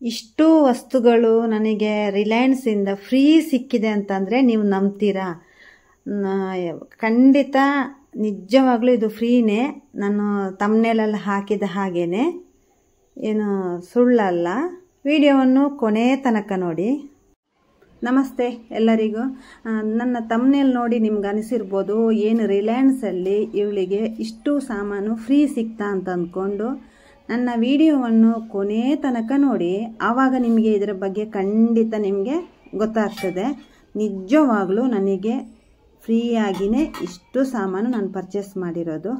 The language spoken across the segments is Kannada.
ಇಷ್ಟು ವಸ್ತುಗಳು ನನಗೆ ರಿಲಯನ್ಸಿಂದ ಫ್ರೀ ಸಿಕ್ಕಿದೆ ಅಂತಂದರೆ ನೀವು ನಂಬ್ತೀರಾ? ಖಂಡಿತ ನಿಜವಾಗ್ಲೂ ಇದು ಫ್ರೀನೇ. ನಾನು ತಮ್ನೇಲಲ್ಲಿ ಹಾಕಿದ ಹಾಗೇನೆ, ಏನು ಸುಳ್ಳಲ್ಲ. ವಿಡಿಯೋವನ್ನು ಕೊನೆ ತನಕ ನೋಡಿ. ನಮಸ್ತೆ ಎಲ್ಲರಿಗೂ. ನನ್ನ ತಮ್ನೇಲ್ ನೋಡಿ ನಿಮ್ಗೆ ಅನಿಸಿರ್ಬೋದು, ಏನು ರಿಲಯನ್ಸಲ್ಲಿ ಇವಳಿಗೆ ಇಷ್ಟು ಸಾಮಾನು ಫ್ರೀ ಸಿಗ್ತಾ ಅಂತ ಅಂದ್ಕೊಂಡು. ನನ್ನ ವಿಡಿಯೋವನ್ನು ಕೊನೆ ತನಕ ನೋಡಿ, ಆವಾಗ ನಿಮಗೆ ಇದರ ಬಗ್ಗೆ ಖಂಡಿತ ನಿಮಗೆ ಗೊತ್ತಾಗ್ತದೆ. ನಿಜವಾಗ್ಲೂ ನನಗೆ ಫ್ರೀಯಾಗಿಯೇ ಇಷ್ಟು ಸಾಮಾನು ನಾನು ಪರ್ಚೇಸ್ ಮಾಡಿರೋದು.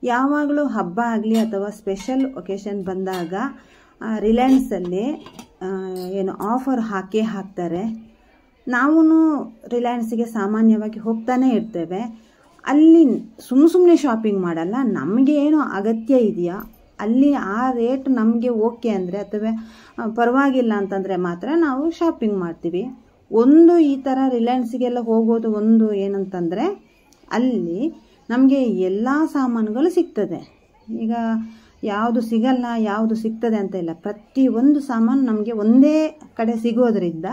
ಯಾವಾಗಲೂ ಹಬ್ಬ ಆಗಲಿ ಅಥವಾ ಸ್ಪೆಷಲ್ ಒಕೇಶನ್ ಬಂದಾಗ ರಿಲಯನ್ಸಲ್ಲಿ ಏನು ಆಫರ್ ಹಾಕ್ತಾರೆ. ನಾವು ರಿಲಯನ್ಸ್ಗೆ ಸಾಮಾನ್ಯವಾಗಿ ಹೋಗ್ತಾನೆ ಇರ್ತೇವೆ. ಅಲ್ಲಿ ಸುಮ್ಮನೆ ಶಾಪಿಂಗ್ ಮಾಡಲ್ಲ. ನಮಗೆ ಏನೋ ಅಗತ್ಯ ಇದೆಯಾ, ಅಲ್ಲಿ ಆ ರೇಟ್ ನಮಗೆ ಓಕೆ ಅಂದರೆ ಅಥವಾ ಪರವಾಗಿಲ್ಲ ಅಂತಂದರೆ ಮಾತ್ರ ನಾವು ಶಾಪಿಂಗ್ ಮಾಡ್ತೀವಿ. ಒಂದು ಈ ಥರ ರಿಲಯನ್ಸ್ಗೆಲ್ಲ ಹೋಗೋದು ಒಂದು ಏನಂತಂದರೆ, ಅಲ್ಲಿ ನಮಗೆ ಎಲ್ಲ ಸಾಮಾನುಗಳು ಸಿಗ್ತದೆ. ಈಗ ಯಾವುದು ಸಿಗಲ್ಲ, ಯಾವುದು ಸಿಗ್ತದೆ ಅಂತ ಇಲ್ಲ. ಪ್ರತಿಯೊಂದು ಸಾಮಾನು ನಮಗೆ ಒಂದೇ ಕಡೆ ಸಿಗೋದ್ರಿಂದ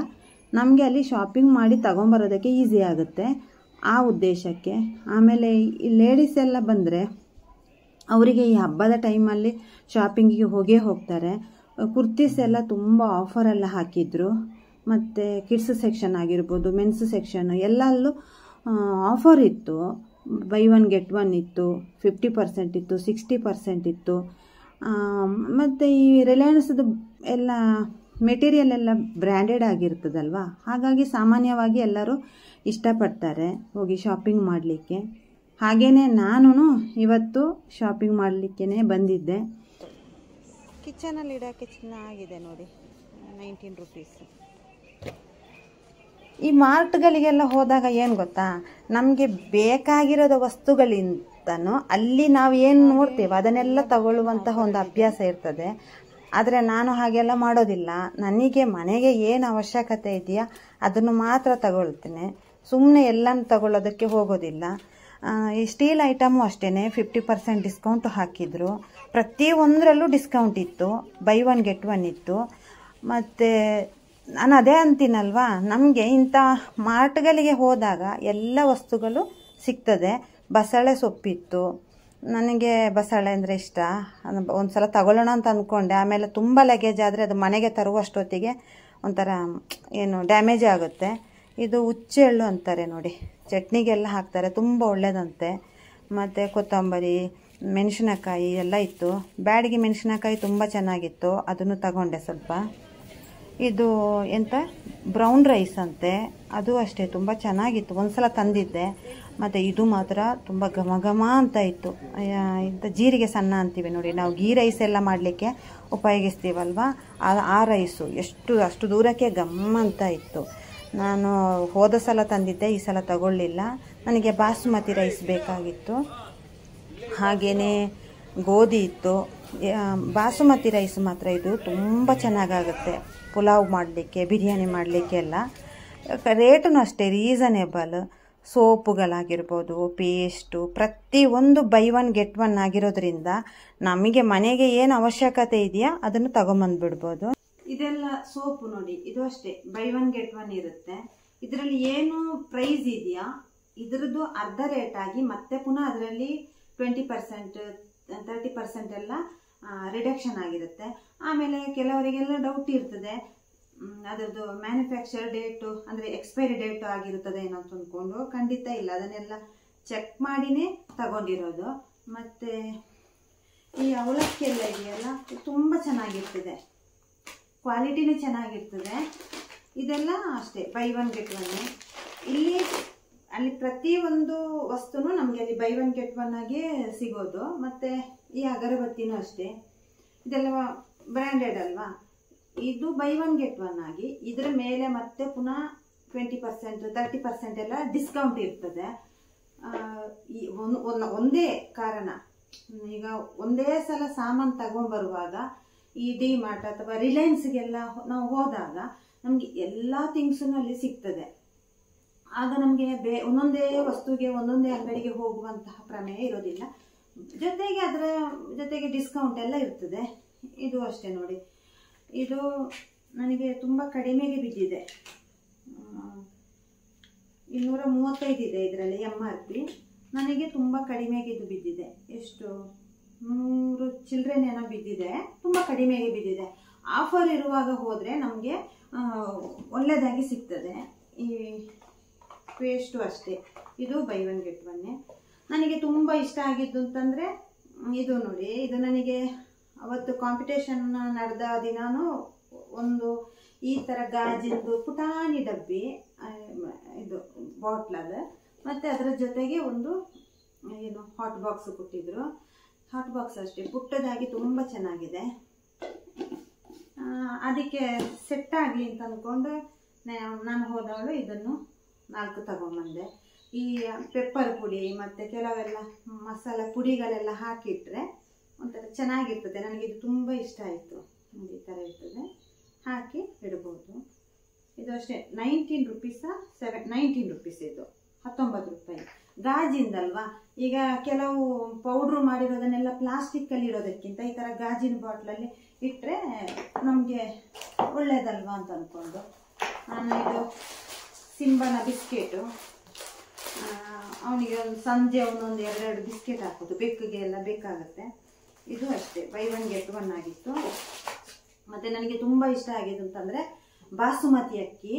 ನಮಗೆ ಅಲ್ಲಿ ಶಾಪಿಂಗ್ ಮಾಡಿ ತಗೊಂಬರೋದಕ್ಕೆ ಈಸಿ ಆಗುತ್ತೆ, ಆ ಉದ್ದೇಶಕ್ಕೆ. ಆಮೇಲೆ ಈ ಲೇಡೀಸ್ ಎಲ್ಲ ಬಂದರೆ ಅವರಿಗೆ ಈ ಹಬ್ಬದ ಟೈಮಲ್ಲಿ ಶಾಪಿಂಗಿಗೆ ಹೋಗ್ತಾರೆ. ಕುರ್ತೀಸ್ ಎಲ್ಲ ತುಂಬ ಆಫರೆಲ್ಲ ಹಾಕಿದ್ರು. ಮತ್ತು ಕಿಡ್ಸ್ ಸೆಕ್ಷನ್ ಆಗಿರ್ಬೋದು, ಮೆನ್ಸ್ ಸೆಕ್ಷನ್ ಎಲ್ಲಲ್ಲೂ ಆಫರ್ ಇತ್ತು. ಬೈ ಒನ್ ಗೆಟ್ ಒನ್ ಇತ್ತು, 50% ಇತ್ತು, 60% ಇತ್ತು. ಮತ್ತು ಈ ರಿಲಯನ್ಸ್ದು ಎಲ್ಲ ಮೆಟೀರಿಯಲ್ ಎಲ್ಲ ಬ್ರ್ಯಾಂಡೆಡ್ ಆಗಿರ್ತದಲ್ವ, ಹಾಗಾಗಿ ಸಾಮಾನ್ಯವಾಗಿ ಎಲ್ಲರೂ ಇಷ್ಟಪಡ್ತಾರೆ ಹೋಗಿ ಶಾಪಿಂಗ್ ಮಾಡಲಿಕ್ಕೆ. ಹಾಗೆಯೇ ನಾನು ಇವತ್ತು ಶಾಪಿಂಗ್ ಮಾಡಲಿಕ್ಕೇ ಬಂದಿದ್ದೆ. ಕಿಚನಲ್ಲಿ ಇಡೋಕ್ಕೆ ಚೆನ್ನಾಗಿದೆ ನೋಡಿ, 19 ರೂಪೀಸ್. ಈ ಮಾರ್ಟ್ಗಳಿಗೆಲ್ಲ ಹೋದಾಗ ಏನು ಗೊತ್ತಾ, ನಮಗೆ ಬೇಕಾಗಿರೋದ ವಸ್ತುಗಳಿಂದನೂ ಅಲ್ಲಿ ನಾವು ಏನು ನೋಡ್ತೇವೆ ಅದನ್ನೆಲ್ಲ ತಗೊಳ್ಳುವಂತಹ ಒಂದು ಅಭ್ಯಾಸ ಇರ್ತದೆ. ಆದರೆ ನಾನು ಹಾಗೆಲ್ಲ ಮಾಡೋದಿಲ್ಲ. ನನಗೆ ಮನೆಗೆ ಏನು ಅವಶ್ಯಕತೆ ಇದೆಯಾ ಅದನ್ನು ಮಾತ್ರ ತಗೊಳ್ತೇನೆ. ಸುಮ್ಮನೆ ಎಲ್ಲನೂ ತಗೊಳ್ಳೋದಕ್ಕೆ ಹೋಗೋದಿಲ್ಲ. ಈ ಸ್ಟೀಲ್ ಐಟಮು ಅಷ್ಟೇ 50% ಡಿಸ್ಕೌಂಟು ಹಾಕಿದ್ರು. ಪ್ರತಿಯೊಂದರಲ್ಲೂ ಡಿಸ್ಕೌಂಟ್ ಇತ್ತು, ಬೈ ಒನ್ ಗೆಟ್ ಒನ್ ಇತ್ತು. ಮತ್ತು ನಾನು ಅದೇ ಅಂತೀನಲ್ವಾ, ನಮಗೆ ಇಂಥ ಮಾರ್ಟ್ಗಳಿಗೆ ಹೋದಾಗ ಎಲ್ಲ ವಸ್ತುಗಳು ಸಿಗ್ತದೆ. ಬಸಳೆ ಸೊಪ್ಪಿತ್ತು, ನನಗೆ ಬಸಳೆ ಅಂದರೆ ಇಷ್ಟ. ಒಂದು ಸಲ ತಗೊಳ್ಳೋಣ ಅಂತ ಅಂದ್ಕೊಂಡೆ. ಆಮೇಲೆ ತುಂಬ ಲಗೇಜ್ ಆದರೆ ಅದು ಮನೆಗೆ ತರುವಷ್ಟೊತ್ತಿಗೆ ಒಂಥರ ಏನು ಡ್ಯಾಮೇಜ್ ಆಗುತ್ತೆ. ಇದು ಹುಚ್ಚೆಳ್ಳು ಅಂತಾರೆ ನೋಡಿ, ಚಟ್ನಿಗೆಲ್ಲ ಹಾಕ್ತಾರೆ, ತುಂಬ ಒಳ್ಳೆಯದಂತೆ. ಮತ್ತು ಕೊತ್ತಂಬರಿ, ಮೆಣಸಿನಕಾಯಿ ಎಲ್ಲ ಇತ್ತು. ಬ್ಯಾಡಿಗೆ ಮೆಣಸಿನಕಾಯಿ ತುಂಬ ಚೆನ್ನಾಗಿತ್ತು, ಅದನ್ನು ತಗೊಂಡೆ ಸ್ವಲ್ಪ. ಇದು ಎಂತ ಬ್ರೌನ್ ರೈಸ್ ಅಂತೆ, ಅದು ಅಷ್ಟೇ ತುಂಬ ಚೆನ್ನಾಗಿತ್ತು. ಒಂದು ಸಲ ತಂದಿದ್ದೆ. ಮತ್ತು ಇದು ಮಾತ್ರ ತುಂಬ ಘಮ ಘಮ ಅಂತ ಇತ್ತು. ಇಂಥ ಜೀರಿಗೆ ಸಣ್ಣ ಅಂತೀವಿ ನೋಡಿ, ನಾವು ಗೀ ರೈಸ್ ಎಲ್ಲ ಮಾಡಲಿಕ್ಕೆ ಉಪಯೋಗಿಸ್ತೀವಲ್ವ, ಆ ರೈಸು ಅಷ್ಟು ದೂರಕ್ಕೆ ಘಮ್ಮ ಅಂತ ಇತ್ತು. ನಾನು ಹೋದ ಸಲ ತಂದಿದ್ದೆ, ಈ ಸಲ ತಗೊಳ್ಳಿಲ್ಲ. ನನಗೆ ಬಾಸುಮತಿ ರೈಸ್ ಬೇಕಾಗಿತ್ತು. ಹಾಗೆಯೇ ಗೋಧಿ ಇತ್ತು. ಬಾಸುಮತಿ ರೈಸ್ ಮಾತ್ರ ಇದು ತುಂಬ ಚೆನ್ನಾಗಾಗುತ್ತೆ ಪುಲಾವ್ ಮಾಡಲಿಕ್ಕೆ, ಬಿರಿಯಾನಿ ಮಾಡಲಿಕ್ಕೆ ಎಲ್ಲ. ರೇಟೂ ಅಷ್ಟೇ ರೀಸನೇಬಲ್. ಸೋಪುಗಳಾಗಿರ್ಬೋದು, ಪೇಸ್ಟು, ಪ್ರತಿಯೊಂದು ಬೈ ಒನ್ ಗೆಟ್ ಒನ್ ಆಗಿರೋದ್ರಿಂದ ನಮಗೆ ಮನೆಗೆ ಏನು ಅವಶ್ಯಕತೆ ಇದೆಯಾ ಅದನ್ನು ತಗೊಂಬಂದ್ಬಿಡ್ಬೋದು. ಇದೆಲ್ಲ ಸೋಪು ನೋಡಿ, ಇದು ಅಷ್ಟೇ ಬೈ ಒನ್ ಗೆಟ್ ಒನ್ ಇರುತ್ತೆ. ಇದರಲ್ಲಿ ಏನು ಪ್ರೈಸ್ ಇದೆಯಾ ಇದರದ್ದು ಅರ್ಧ ರೇಟ್ ಆಗಿ ಮತ್ತೆ ಪುನಃ ಅದರಲ್ಲಿ 20% 30% ಎಲ್ಲ ರಿಡಕ್ಷನ್ ಆಗಿರುತ್ತೆ. ಆಮೇಲೆ ಕೆಲವರಿಗೆಲ್ಲ ಡೌಟ್ ಇರ್ತದೆ, ಅದರದ್ದು ಮ್ಯಾನುಫ್ಯಾಕ್ಚರ್ ಡೇಟು ಅಂದರೆ ಎಕ್ಸ್ಪೈರಿ ಡೇಟು ಆಗಿರುತ್ತದೆ ಏನೋ ಅಂತ ಅಂದ್ಕೊಂಡು. ಖಂಡಿತ ಇಲ್ಲ, ಅದನ್ನೆಲ್ಲ ಚೆಕ್ ಮಾಡಿನೇ ತಗೊಂಡಿರೋದು. ಮತ್ತು ಈ ಅವಲಕ್ಕಿ ಎಲ್ಲ ಇದೆಯಲ್ಲ, ತುಂಬ ಚೆನ್ನಾಗಿರ್ತದೆ, ಕ್ವಾಲಿಟಿನೂ ಚೆನ್ನಾಗಿರ್ತದೆ. ಇದೆಲ್ಲ ಅಷ್ಟೇ ಬೈ ಒನ್ ಗೆಟ್ ಒನ್. ಅಲ್ಲಿ ಪ್ರತಿಯೊಂದು ವಸ್ತುನು ನಮಗೆ ಅಲ್ಲಿ ಬೈ ಒನ್ ಗೆಟ್ ಒನ್ ಆಗಿ ಸಿಗೋದು. ಮತ್ತು ಈ ಅಗರಬತ್ತಿನೂ ಅಷ್ಟೇ, ಇದೆಲ್ಲ ಬ್ರ್ಯಾಂಡೆಡ್ ಅಲ್ವಾ. ಇದು ಬೈ ಒನ್ ಗೆಟ್ ಒನ್ ಆಗಿ ಇದರ ಮೇಲೆ ಮತ್ತೆ ಪುನಃ 20% 30% ಎಲ್ಲ ಡಿಸ್ಕೌಂಟ್ ಇರ್ತದೆ. ಒಂದೇ ಕಾರಣ, ಈಗ ಒಂದೇ ಸಲ ಸಾಮಾನು ತಗೊಂಡ್ಬರುವಾಗ ಈ ಡಿ ಮಾರ್ಟ್ ಅಥವಾ ರಿಲಯನ್ಸ್ಗೆಲ್ಲ ನಾವು ಹೋದಾಗ ನಮಗೆ ಎಲ್ಲ ಥಿಂಗ್ಸನ್ನು ಅಲ್ಲಿ ಸಿಗ್ತದೆ. ಆಗ ನಮಗೆ ಒಂದೊಂದೇ ವಸ್ತುಗೆ ಒಂದೊಂದೇ ಅಂಗಡಿಗೆ ಹೋಗುವಂತಹ ಪ್ರಮೇಯ ಇರೋದಿಲ್ಲ. ಜೊತೆಗೆ ಅದರ ಜೊತೆಗೆ ಡಿಸ್ಕೌಂಟ್ ಎಲ್ಲ ಇರ್ತದೆ. ಇದು ಅಷ್ಟೇ ನೋಡಿ, ಇದು ನನಗೆ ತುಂಬ ಕಡಿಮೆಗೆ ಬಿದ್ದಿದೆ. 235 ಇದೆ ಇದರಲ್ಲಿ MRP. ನನಗೆ ತುಂಬ ಕಡಿಮೆಗೆ ಇದು ಬಿದ್ದಿದೆ. ಎಷ್ಟು 100 ಚಿಲ್ಡ್ರನ್ ಬಿದ್ದಿದೆ. ತುಂಬ ಕಡಿಮೆಗೆ ಬಿದ್ದಿದೆ. ಆಫರ್ ಇರುವಾಗ ಹೋದರೆ ನಮಗೆ ಒಳ್ಳೆಯದಾಗಿ ಸಿಗ್ತದೆ. ಈ ಪೇಸ್ಟು ಅಷ್ಟೇ, ಇದು ಬೈ ಒನ್ ಗೆಟ್ ಒನ್ನೇ. ನನಗೆ ತುಂಬ ಇಷ್ಟ ಆಗಿದ್ದು ಅಂತಂದರೆ ಇದು ನೋಡಿ, ಇದು ನನಗೆ ಅವತ್ತು ಕಾಂಪಿಟೇಷನ್ ನಡೆದ ದಿನಾನು ಒಂದು ಈ ಥರ ಗಾಜಿಂದು ಪುಟಾಣಿ ಡಬ್ಬಿ, ಇದು ಬಾಟ್ಲದ, ಮತ್ತು ಅದರ ಜೊತೆಗೆ ಒಂದು ಏನು ಹಾಟ್ ಬಾಕ್ಸ್ ಕೊಟ್ಟಿದ್ರು. ಹಾಟ್ ಬಾಕ್ಸ್ ಅಷ್ಟೇ ಪುಟ್ಟದಾಗಿ ತುಂಬ ಚೆನ್ನಾಗಿದೆ. ಅದಕ್ಕೆ ಸೆಟ್ ಆಗಲಿ ಅಂತ ಅಂದ್ಕೊಂಡು ನಾನು ಹೋದವಳು ಇದನ್ನು 4 ತಗೊಂಬಂದೆ. ಈ ಪೆಪ್ಪರ್ ಪುಡಿ ಮತ್ತು ಕೆಲವೆಲ್ಲ ಮಸಾಲ ಪುಡಿಗಳೆಲ್ಲ ಹಾಕಿಟ್ರೆ ಒಂಥರ ಚೆನ್ನಾಗಿರ್ತದೆ. ನನಗಿದು ತುಂಬ ಇಷ್ಟ ಆಯಿತು. ಈ ಥರ ಇರ್ತದೆ, ಹಾಕಿ ಇಡ್ಬೋದು. ಇದು ಅಷ್ಟೇ 19 ರುಪೀಸ 19 ರುಪೀಸ್. ಇದು 19 ರೂಪಾಯಿ. ಗಾಜಿಂದಲ್ವಾ, ಈಗ ಕೆಲವು ಪೌಡ್ರು ಮಾಡಿರೋದನ್ನೆಲ್ಲ ಪ್ಲಾಸ್ಟಿಕ್ಕಲ್ಲಿ ಇಡೋದಕ್ಕಿಂತ ಈ ಥರ ಗಾಜಿನ ಬಾಟ್ಲಲ್ಲಿ ಇಟ್ಟರೆ ನಮಗೆ ಒಳ್ಳೇದಲ್ವಾ ಅಂತ ಅಂದ್ಕೊಂಡು ನಾನು ಇದು ಸಿಂಬನ ಬಿಸ್ಕೆಟು, ಅವನಿಗೆ ಒಂದು ಸಂಜೆ ಒಂದೊಂದು 2 ಬಿಸ್ಕೆಟ್ ಹಾಕೋದು, ಬೆಕ್ಕಿಗೆ ಎಲ್ಲ ಬೇಕಾಗುತ್ತೆ. ಇದು ಅಷ್ಟೇ ಬೈ ಒನ್ ಗೆಟ್ ಒನ್ ಆಗಿತ್ತು. ಮತ್ತು ನನಗೆ ತುಂಬ ಇಷ್ಟ ಆಗಿದೆ ಅಂತಂದರೆ ಬಾಸುಮತಿ ಅಕ್ಕಿ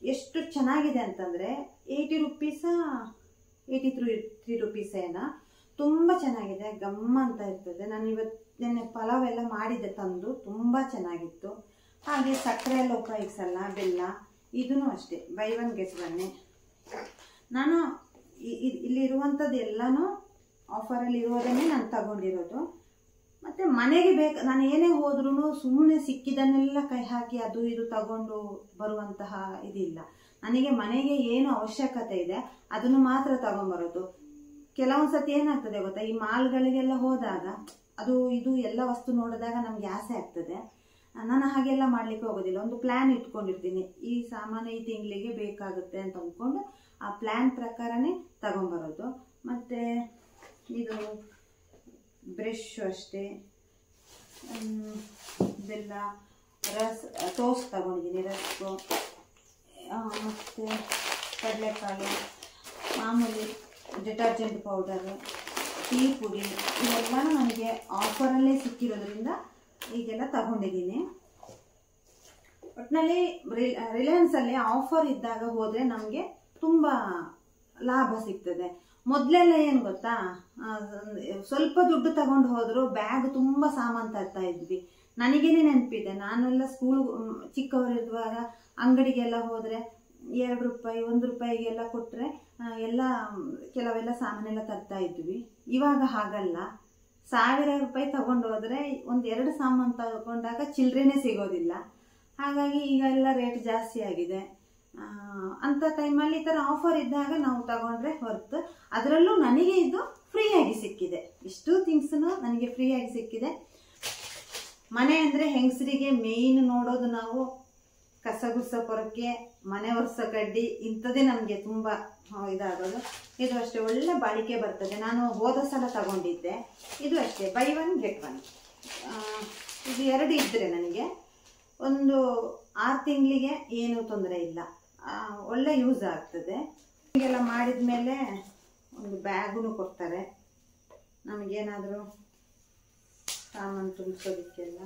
ಎಷ್ಟು ಚೆನ್ನಾಗಿದೆ ಅಂತಂದರೆ 80 ರುಪೀಸ 83 ರುಪೀಸ್ ಏನೋ, ತುಂಬ ಚೆನ್ನಾಗಿದೆ. ಗಮ್ಮ ಅಂತ ಇರ್ತದೆ. ನಾನು ಇವತ್ತು ಪಲಾವ್ ಎಲ್ಲ ಮಾಡಿದ್ದೆ ತಂದು, ತುಂಬ ಚೆನ್ನಾಗಿತ್ತು. ಹಾಗೆ ಸಕ್ಕರೆ ಎಲ್ಲ ಉಪಯೋಗಿಸಲ್ಲ, ಬೆಲ್ಲ. ಇದೂ ಅಷ್ಟೇ ಬೈ ಒನ್ ಗೆಟ್ ಒನ್ನೇ. ನಾನು ಇಲ್ಲಿರುವಂಥದ್ದು ಎಲ್ಲನೂ ಆಫರಲ್ಲಿ ಇರೋದನ್ನೇ ನಾನು ತಗೊಂಡಿರೋದು. ಮತ್ತು ಮನೆಗೆ ನಾನು ಏನೇ ಹೋದ್ರೂ ಸುಮ್ಮನೆ ಸಿಕ್ಕಿದನ್ನೆಲ್ಲ ಕೈ ಹಾಕಿ ಅದು ಇದು ತಗೊಂಡು ಬರುವಂತಹ ಇದಿಲ್ಲ. ನನಗೆ ಮನೆಗೆ ಏನು ಅವಶ್ಯಕತೆ ಇದೆ ಅದನ್ನು ಮಾತ್ರ ತಗೊಂಬರೋದು. ಕೆಲವೊಂದು ಸತಿ ಏನಾಗ್ತದೆ ಗೊತ್ತಾ, ಈ ಮಾಲ್ಗಳಿಗೆಲ್ಲ ಹೋದಾಗ ಅದು ಇದು ಎಲ್ಲ ವಸ್ತು ನೋಡಿದಾಗ ನಮ್ಗೆ ಆಸೆ ಆಗ್ತದೆ. ನಾನು ಹಾಗೆಲ್ಲ ಮಾಡ್ಲಿಕ್ಕೆ ಹೋಗೋದಿಲ್ಲ. ಒಂದು ಪ್ಲ್ಯಾನ್ ಇಟ್ಕೊಂಡಿರ್ತೀನಿ, ಈ ಸಾಮಾನು ಈ ತಿಂಗಳಿಗೆ ಬೇಕಾಗುತ್ತೆ ಅಂತ ಅಂದ್ಕೊಂಡು ಆ ಪ್ಲ್ಯಾನ್ ಪ್ರಕಾರನೇ ತಗೊಂಬರೋದು. ಮತ್ತು ಇದು ಬ್ರಷ್ ಅಷ್ಟೇ, ಇದೆಲ್ಲ ಟೋಸ್ಟ್ ತಗೊಂಡಿದ್ದೀನಿ, ರಸ್ಕು, ಮತ್ತು ಕಡಲೆಕಾಳು, ಮಾಮೂಲಿ ಡಿಟರ್ಜೆಂಟ್ ಪೌಡರು, ಟೀ ಪುಡಿ, ಇವೆಲ್ಲ ನನಗೆ ಆಫರಲ್ಲೇ ಸಿಕ್ಕಿರೋದ್ರಿಂದ ಈಗೆಲ್ಲ ತಗೊಂಡಿದ್ದೀನಿ. ಒಟ್ಟಿನಲ್ಲಿ ರಿಲಯನ್ಸಲ್ಲಿ ಆಫರ್ ಇದ್ದಾಗ ಹೋದರೆ ನಮಗೆ ತುಂಬ ಲಾಭ ಸಿಗ್ತದೆ. ಮೊದಲೆಲ್ಲ ಏನು ಗೊತ್ತಾ, ಸ್ವಲ್ಪ ದುಡ್ಡು ತಗೊಂಡು ಹೋದ್ರು ಬ್ಯಾಗ್ ತುಂಬ ಸಾಮಾನು ತರ್ತಾ ಇದ್ವಿ. ನನಗೇನೆ ನೆನಪಿದೆ, ನಾನೆಲ್ಲ ಸ್ಕೂಲ್ ಚಿಕ್ಕವರಿರುವಾಗ ಅಂಗಡಿಗೆಲ್ಲ ಹೋದರೆ 2 ರೂಪಾಯಿ 1 ರೂಪಾಯಿಗೆಲ್ಲ ಕೊಟ್ಟರೆ ಎಲ್ಲ ಕೆಲವೆಲ್ಲ ಸಾಮಾನೆಲ್ಲ ತರ್ತಾ ಇದ್ವಿ. ಇವಾಗ ಹಾಗಲ್ಲ, 1000 ರೂಪಾಯಿ ತಗೊಂಡು ಹೋದರೆ 1-2 ಸಾಮಾನು ತಗೊಂಡಾಗ ಚಿಲ್ಲರೆನೇ ಸಿಗೋದಿಲ್ಲ. ಹಾಗಾಗಿ ಈಗ ಎಲ್ಲ ರೇಟ್ ಜಾಸ್ತಿ ಆಗಿದೆ. ಅಂಥ ಟೈಮಲ್ಲಿ ಈ ಥರ ಆಫರ್ ಇದ್ದಾಗ ನಾವು ತಗೊಂಡ್ರೆ ಹೊರತು, ಅದರಲ್ಲೂ ನನಗೆ ಇದು ಫ್ರೀಯಾಗಿ ಸಿಕ್ಕಿದೆ. ಇಷ್ಟು ಥಿಂಗ್ಸನ್ನು ನನಗೆ ಫ್ರೀಯಾಗಿ ಸಿಕ್ಕಿದೆ. ಮನೆ ಅಂದರೆ ಹೆಂಗಸರಿಗೆ ಮೇಯ್ನ್ ನೋಡೋದು ನಾವು ಕಸಗುಡ್ಸೋ ಪೊರಕೆ, ಮನೆ ಒರೆಸೋ ಕಡ್ಡಿ, ಇಂಥದ್ದೇ ನಮಗೆ ತುಂಬ ಇದಾಗೋದು. ಇದು ಅಷ್ಟೇ ಒಳ್ಳೆ ಬಾಳಿಕೆ ಬರ್ತದೆ. ನಾನು ಹೋದ ಸಲ ತಗೊಂಡಿದ್ದೆ. ಇದು ಅಷ್ಟೇ ಬೈ ಒನ್ ಗೆಟ್ ಒನ್. ಇದು 2 ಇದ್ದರೆ ನನಗೆ ಒಂದು 6 ತಿಂಗಳಿಗೆ ಏನೂ ತೊಂದರೆ ಇಲ್ಲ, ಒಳ್ಳೆ ಯೂಸ್ ಆಗ್ತದೆ. ಹೀಗೆಲ್ಲ ಮಾಡಿದ ಮೇಲೆ ಒಂದು ಬ್ಯಾಗೂ ಕೊಡ್ತಾರೆ ನಮಗೇನಾದರೂ ಸಾಮಾನು ತುಂಬಿಸೋದಕ್ಕೆಲ್ಲ.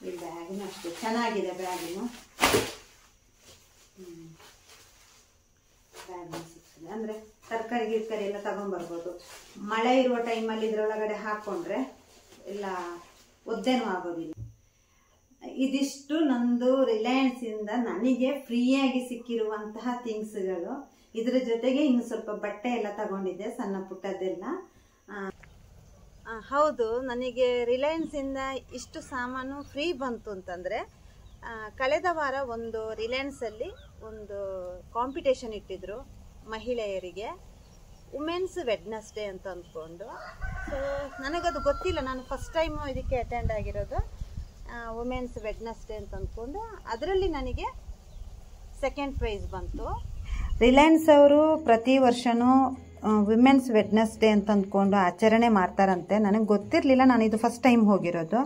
ಈ ಬ್ಯಾಗ್ನೂ ಅಷ್ಟೇ ಚೆನ್ನಾಗಿದೆ. ಬ್ಯಾಗ್ನು ಸಿಗ್ತದೆ. ಅಂದರೆ ತರಕಾರಿ ಗಿರ್ಕಾರಿ ಎಲ್ಲ ತಗೊಂಡ್ಬರ್ಬೋದು. ಮಳೆ ಇರುವ ಟೈಮಲ್ಲಿ ಇದರೊಳಗಡೆ ಹಾಕ್ಕೊಂಡ್ರೆ ಎಲ್ಲ ಒದ್ದೆನೂ ಆಗೋದಿಲ್ಲ. ಇದಿಷ್ಟು ನಂದು ರಿಲಯನ್ಸಿಂದ ನನಗೆ ಫ್ರೀಯಾಗಿ ಸಿಕ್ಕಿರುವಂತಹ ಥಿಂಗ್ಸ್ಗಳು. ಇದರ ಜೊತೆಗೆ ಇನ್ನು ಸ್ವಲ್ಪ ಬಟ್ಟೆ ಎಲ್ಲ ತಗೊಂಡಿದ್ದೆ, ಸಣ್ಣ ಪುಟ್ಟದ್ದೆಲ್ಲ. ಹೌದು, ನನಗೆ ರಿಲಯನ್ಸಿಂದ ಇಷ್ಟು ಸಾಮಾನು ಫ್ರೀ ಬಂತು ಅಂತಂದರೆ, ಕಳೆದ ವಾರ ಒಂದು ರಿಲಯನ್ಸಲ್ಲಿ ಒಂದು ಕಾಂಪಿಟೇಷನ್ ಇಟ್ಟಿದ್ರು ಮಹಿಳೆಯರಿಗೆ, ವುಮೆನ್ಸ್ ವೆಡ್ನೆಸ್ಡೇ ಅಂತ ಅಂದ್ಕೊಂಡು. ಸೊ ನನಗದು ಗೊತ್ತಿಲ್ಲ, ನಾನು ಫಸ್ಟ್ ಟೈಮು ಇದಕ್ಕೆ ಅಟೆಂಡ್ ಆಗಿರೋದು. ವುಮೆನ್ಸ್ ವೆಡ್ನೆಸ್ಡೇ ಅಂತ ಅಂದ್ಕೊಂಡು ಅದರಲ್ಲಿ ನನಗೆ ಸೆಕೆಂಡ್ ಪ್ರೈಸ್ ಬಂತು. ರಿಲಯನ್ಸ್ ಅವರು ಪ್ರತಿ ವರ್ಷವೂ ವಿಮೆನ್ಸ್ ವೆಡ್ನೆಸ್ಡೇ ಅಂತ ಅಂದ್ಕೊಂಡು ಆಚರಣೆ ಮಾಡ್ತಾರಂತೆ. ನನಗೆ ಗೊತ್ತಿರಲಿಲ್ಲ, ನಾನು ಇದು ಫಸ್ಟ್ ಟೈಮ್ ಹೋಗಿರೋದು.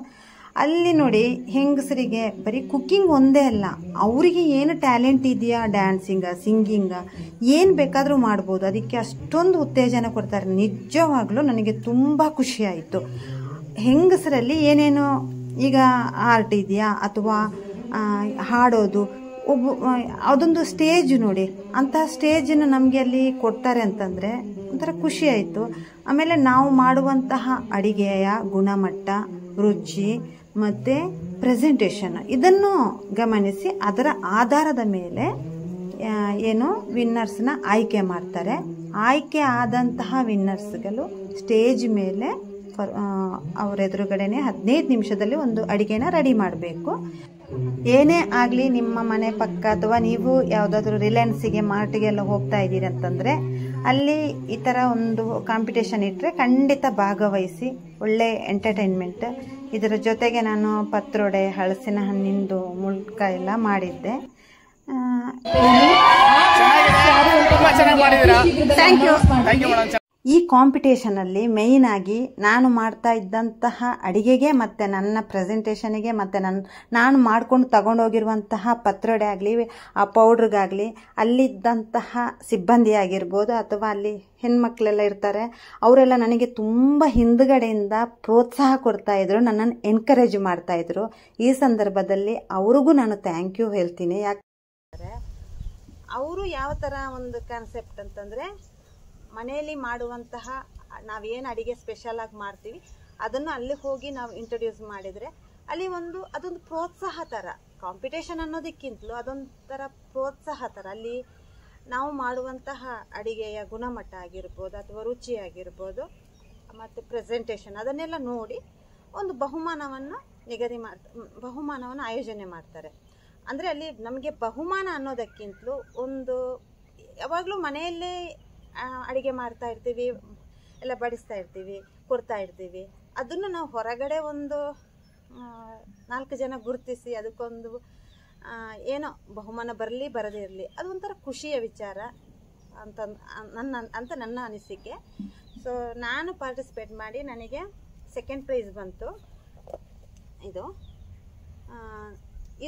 ಅಲ್ಲಿ ನೋಡಿ ಹೆಂಗಸರಿಗೆ ಬರೀ ಕುಕ್ಕಿಂಗ್ ಒಂದೇ ಅಲ್ಲ, ಅವರಿಗೆ ಏನು ಟ್ಯಾಲೆಂಟ್ ಇದೆಯಾ, ಡ್ಯಾನ್ಸಿಂಗ, ಸಿಂಗಿಂಗ, ಏನು ಬೇಕಾದರೂ ಮಾಡ್ಬೋದು. ಅದಕ್ಕೆ ಅಷ್ಟೊಂದು ಉತ್ತೇಜನ ಕೊಡ್ತಾರೆ. ನಿಜವಾಗ್ಲೂ ನನಗೆ ತುಂಬ ಖುಷಿ ಆಯಿತು. ಹೆಂಗಸರಲ್ಲಿ ಏನೇನು ಈಗ ಆರ್ಟ್ ಇದೆಯಾ ಅಥವಾ ಹಾಡೋದು, ಅದೊಂದು ಸ್ಟೇಜ್ ನೋಡಿ, ಅಂತಹ ಸ್ಟೇಜನ್ನು ನಮಗೆ ಅಲ್ಲಿ ಕೊಡ್ತಾರೆ ಅಂತಂದರೆ ಒಂಥರ ಖುಷಿ ಆಯಿತು. ಆಮೇಲೆ ನಾವು ಮಾಡುವಂತಹ ಅಡಿಗೆಯ ಗುಣಮಟ್ಟ, ರುಚಿ ಮತ್ತು ಪ್ರೆಸೆಂಟೇಷನ್ ಇದನ್ನು ಗಮನಿಸಿ ಅದರ ಆಧಾರದ ಮೇಲೆ ಏನು ವಿನ್ನರ್ಸ್ನ ಆಯ್ಕೆ ಮಾಡ್ತಾರೆ. ಆಯ್ಕೆ ಆದಂತಹ ವಿನ್ನರ್ಸ್ಗಳು ಸ್ಟೇಜ್ ಮೇಲೆ ಅವ್ರ ಎದುರುಗಡೆನೆ 15 ನಿಮಿಷದಲ್ಲಿ ಒಂದು ಅಡಿಗೆನ ರೆಡಿ ಮಾಡಬೇಕು. ಏನೇ ಆಗಲಿ, ನಿಮ್ಮ ಮನೆ ಪಕ್ಕ ಅಥವಾ ನೀವು ಯಾವುದಾದ್ರೂ ರಿಲಯನ್ಸಿಗೆ, ಮಾರ್ಟಿಗೆಲ್ಲ ಹೋಗ್ತಾ ಇದ್ದೀರಿ ಅಂತಂದರೆ ಅಲ್ಲಿ ಈ ಥರ ಒಂದು ಕಾಂಪಿಟೇಷನ್ ಇಟ್ಟರೆ ಖಂಡಿತ ಭಾಗವಹಿಸಿ. ಒಳ್ಳೆ ಎಂಟರ್ಟೈನ್ಮೆಂಟ್. ಇದರ ಜೊತೆಗೆ ನಾನು ಪತ್ರೊಡೆ, ಹಲಸಿನ ಹಣ್ಣಿಂದು ಮುಳ್ಕ ಎಲ್ಲ ಮಾಡಿದ್ದೆ. Thank you. ಈ ಕಾಂಪಿಟೇಷನಲ್ಲಿ ಮೇಯ್ನಾಗಿ ನಾನು ಮಾಡ್ತಾ ಇದ್ದಂತಹ ಅಡಿಗೆಗೆ ಮತ್ತು ನನ್ನ ಪ್ರೆಸೆಂಟೇಷನಿಗೆ ಮತ್ತು ನಾನು ಮಾಡ್ಕೊಂಡು ತಗೊಂಡೋಗಿರುವಂತಹ ಪತ್ರೊಡೆ ಆಗಲಿ, ಆ ಪೌಡ್ರಿಗಾಗಲಿ, ಅಲ್ಲಿದ್ದಂತಹ ಸಿಬ್ಬಂದಿ ಆಗಿರ್ಬೋದು ಅಥವಾ ಅಲ್ಲಿ ಹೆಣ್ಮಕ್ಳೆಲ್ಲ ಇರ್ತಾರೆ, ಅವರೆಲ್ಲ ನನಗೆ ತುಂಬ ಹಿಂದುಗಡೆಯಿಂದ ಪ್ರೋತ್ಸಾಹ ಕೊಡ್ತಾಯಿದ್ರು, ನನ್ನನ್ನು ಎನ್ಕರೇಜ್ ಮಾಡ್ತಾಯಿದ್ರು. ಈ ಸಂದರ್ಭದಲ್ಲಿ ಅವ್ರಿಗೂ ನಾನು ಥ್ಯಾಂಕ್ ಯು ಹೇಳ್ತೀನಿ. ಯಾಕಂದರೆ ಅವರು ಯಾವ ಥರ ಒಂದು ಕಾನ್ಸೆಪ್ಟ್ ಅಂತಂದರೆ, ಮನೆಯಲ್ಲಿ ಮಾಡುವಂತಹ ನಾವೇನು ಅಡಿಗೆ ಸ್ಪೆಷಲ್ ಆಗಿ ಮಾಡ್ತೀವಿ ಅದನ್ನು ಅಲ್ಲಿ ಹೋಗಿ ನಾವು ಇಂಟ್ರೊಡ್ಯೂಸ್ ಮಾಡಿದರೆ ಅಲ್ಲಿ ಅದೊಂದು ಪ್ರೋತ್ಸಾಹ ಥರ. ಕಾಂಪಿಟೇಷನ್ ಅನ್ನೋದಕ್ಕಿಂತಲೂ ಅದೊಂಥರ ಪ್ರೋತ್ಸಾಹ ಥರ. ಅಲ್ಲಿ ನಾವು ಮಾಡುವಂತಹ ಅಡಿಗೆಯ ಗುಣಮಟ್ಟ ಆಗಿರ್ಬೋದು ಅಥವಾ ರುಚಿ ಆಗಿರ್ಬೋದು ಮತ್ತು ಪ್ರೆಸೆಂಟೇಷನ್ ಅದನ್ನೆಲ್ಲ ನೋಡಿ ಒಂದು ಬಹುಮಾನವನ್ನು ಆಯೋಜನೆ ಮಾಡ್ತಾರೆ. ಅಂದರೆ ಅಲ್ಲಿ ನಮಗೆ ಬಹುಮಾನ ಅನ್ನೋದಕ್ಕಿಂತಲೂ ಯಾವಾಗಲೂ ಮನೆಯಲ್ಲೇ ಅಡುಗೆ ಮಾಡ್ತಾ ಇರ್ತೀವಿ, ಎಲ್ಲ ಬಡಿಸ್ತಾ ಇರ್ತೀವಿ, ಕೊಡ್ತಾ ಇರ್ತೀವಿ. ಅದನ್ನು ನಾವು ಹೊರಗಡೆ 4 ಜನ ಗುರುತಿಸಿ ಅದಕ್ಕೊಂದು ಏನೋ ಬಹುಮಾನ ಬರಲಿ ಬರದೇ ಇರಲಿ, ಅದೊಂಥರ ಖುಷಿಯ ವಿಚಾರ ಅಂತ ನನ್ನ ಅನಿಸಿಕೆ. ಸೊ ನಾನು ಪಾರ್ಟಿಸಿಪೇಟ್ ಮಾಡಿ ನನಗೆ 2nd ಪ್ರೈಸ್ ಬಂತು.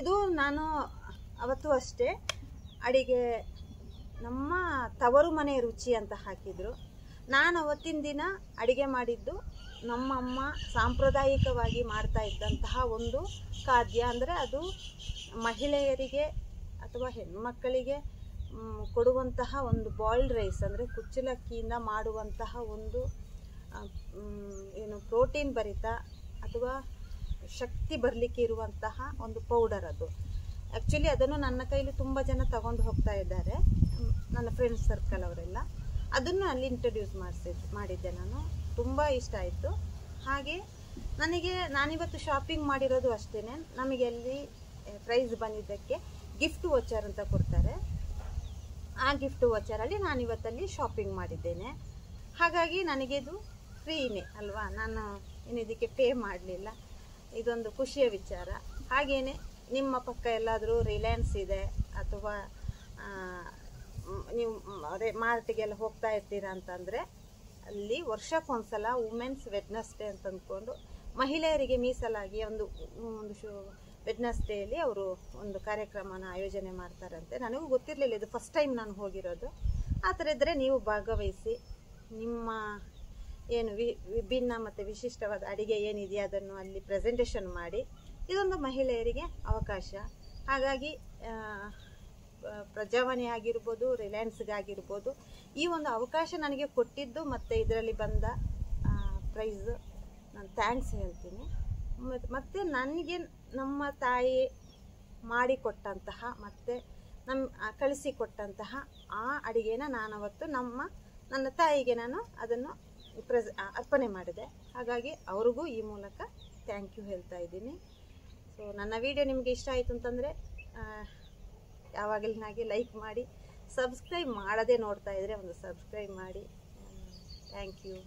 ಇದು ನಾನು ಅವತ್ತು ಅಷ್ಟೇ ಅಡಿಗೆ ನಮ್ಮ ತವರು ಮನೆ ರುಚಿ ಅಂತ ಹಾಕಿದ್ರು. ನಾನು ಅವತ್ತಿನ ದಿನ ಅಡಿಗೆ ಮಾಡಿದ್ದು ನಮ್ಮಮ್ಮ ಸಾಂಪ್ರದಾಯಿಕವಾಗಿ ಮಾಡ್ತಾ ಇದ್ದಂತಹ ಒಂದು ಖಾದ್ಯ. ಅಂದರೆ ಅದು ಮಹಿಳೆಯರಿಗೆ ಅಥವಾ ಹೆಣ್ಮಕ್ಕಳಿಗೆ ಕೊಡುವಂತಹ ಒಂದು ಬಾಯ್ಲ್ಡ್ ರೈಸ್, ಅಂದರೆ ಕುಚ್ಚಲಕ್ಕಿಯಿಂದ ಮಾಡುವಂತಹ ಒಂದು ಪ್ರೋಟೀನ್ ಭರಿತ ಅಥವಾ ಶಕ್ತಿ ಬರಲಿಕ್ಕೆ ಇರುವಂತಹ ಒಂದು ಪೌಡರ್. ಅದು ಆ್ಯಕ್ಚುಲಿ ಅದನ್ನು ನನ್ನ ಕೈಲಿ ತುಂಬ ಜನ ತಗೊಂಡು ಹೋಗ್ತಾ ಇದ್ದಾರೆ, ನನ್ನ ಫ್ರೆಂಡ್ಸ್ ಸರ್ಕಲ್ ಅವರೆಲ್ಲ. ಅದನ್ನು ಅಲ್ಲಿ ಇಂಟ್ರೊಡ್ಯೂಸ್ ಮಾಡಿದ್ದೆ ನಾನು. ತುಂಬ ಇಷ್ಟ ಆಯಿತು. ಹಾಗೆ ನಾನಿವತ್ತು ಶಾಪಿಂಗ್ ಮಾಡಿರೋದು ಅಷ್ಟೇ. ನಮಗೆ ಅಲ್ಲಿ ಪ್ರೈಸ್ ಬಂದಿದ್ದಕ್ಕೆ ಗಿಫ್ಟ್ ವೋಚರ್ ಅಂತ ಕೊಡ್ತಾರೆ. ಆ ಗಿಫ್ಟ್ ವೋಚರಲ್ಲಿ ನಾನಿವತ್ತಲ್ಲಿ ಶಾಪಿಂಗ್ ಮಾಡಿದ್ದೇನೆ. ಹಾಗಾಗಿ ನನಗಿದು ಫ್ರೀನೇ ಅಲ್ವಾ, ನಾನು ಇದಕ್ಕೆ ಪೇ ಮಾಡಲಿಲ್ಲ. ಇದೊಂದು ಖುಷಿಯ ವಿಚಾರ. ಹಾಗೆಯೇ ನಿಮ್ಮ ಪಕ್ಕ ಎಲ್ಲಾದರೂ ರಿಲಯನ್ಸ್ ಇದೆ ಅಥವಾ ನೀವು ಮಾರ್ಟಿಗೆಲ್ಲ ಹೋಗ್ತಾ ಇರ್ತೀರಾ ಅಂತಂದರೆ ಅಲ್ಲಿ ವರ್ಷಕ್ಕೊಂದ್ಸಲ ವುಮೆನ್ಸ್ ವೆಡ್ನೆಸ್ಡೇ ಅಂತ ಅಂದ್ಕೊಂಡು ಮಹಿಳೆಯರಿಗೆ ಮೀಸಲಾಗಿ ಒಂದು ವೆಡ್ನೆಸ್ಡೇಯಲ್ಲಿ ಅವರು ಒಂದು ಕಾರ್ಯಕ್ರಮನ ಆಯೋಜನೆ ಮಾಡ್ತಾರಂತೆ. ನನಗೂ ಗೊತ್ತಿರಲಿಲ್ಲ, ಇದು ಫಸ್ಟ್ ಟೈಮ್ ನಾನು ಹೋಗಿರೋದು. ಆ ಥರ ಇದ್ದರೆ ನೀವು ಭಾಗವಹಿಸಿ ನಿಮ್ಮ ಏನು ವಿಭಿನ್ನ ಮತ್ತು ವಿಶಿಷ್ಟವಾದ ಅಡಿಗೆ ಏನಿದೆಯಾ ಅದನ್ನು ಅಲ್ಲಿ ಪ್ರೆಸೆಂಟೇಷನ್ ಮಾಡಿ. ಇದೊಂದು ಮಹಿಳೆಯರಿಗೆ ಅವಕಾಶ. ಹಾಗಾಗಿ ಪ್ರಜಾವಾಣಿ ಆಗಿರ್ಬೋದು, ರಿಲಯನ್ಸ್ಗಾಗಿರ್ಬೋದು, ಈ ಒಂದು ಅವಕಾಶ ನನಗೆ ಕೊಟ್ಟಿದ್ದು ಮತ್ತು ಇದರಲ್ಲಿ ಬಂದ ಪ್ರೈಸ್ ನಾನು ಥ್ಯಾಂಕ್ಸ್ ಹೇಳ್ತೀನಿ. ಮತ್ತು ನನಗೆ ನಮ್ಮ ತಾಯಿ ಮಾಡಿಕೊಟ್ಟಂತಹ ಮತ್ತು ಕಳಿಸಿಕೊಟ್ಟಂತಹ ಆ ಅಡಿಗೆನ ನಾನವತ್ತು ನನ್ನ ತಾಯಿಗೆ ನಾನು ಅದನ್ನು ಅರ್ಪಣೆ ಮಾಡಿದೆ. ಹಾಗಾಗಿ ಅವ್ರಿಗೂ ಈ ಮೂಲಕ ಥ್ಯಾಂಕ್ ಯು ಹೇಳ್ತಾ ಇದ್ದೀನಿ. ಸೊ ನನ್ನ ವಿಡಿಯೋ ನಿಮಗೆ ಇಷ್ಟ ಆಯಿತು ಅಂತಂದರೆ ಯಾವಾಗಲಿನಾಗೆ ಲೈಕ್ ಮಾಡಿ, ಸಬ್ಸ್ಕ್ರೈಬ್ ಮಾಡದೆ ನೋಡ್ತಾ ಇದ್ದರೆ ಒಂದು ಸಬ್ಸ್ಕ್ರೈಬ್ ಮಾಡಿ. Thank you.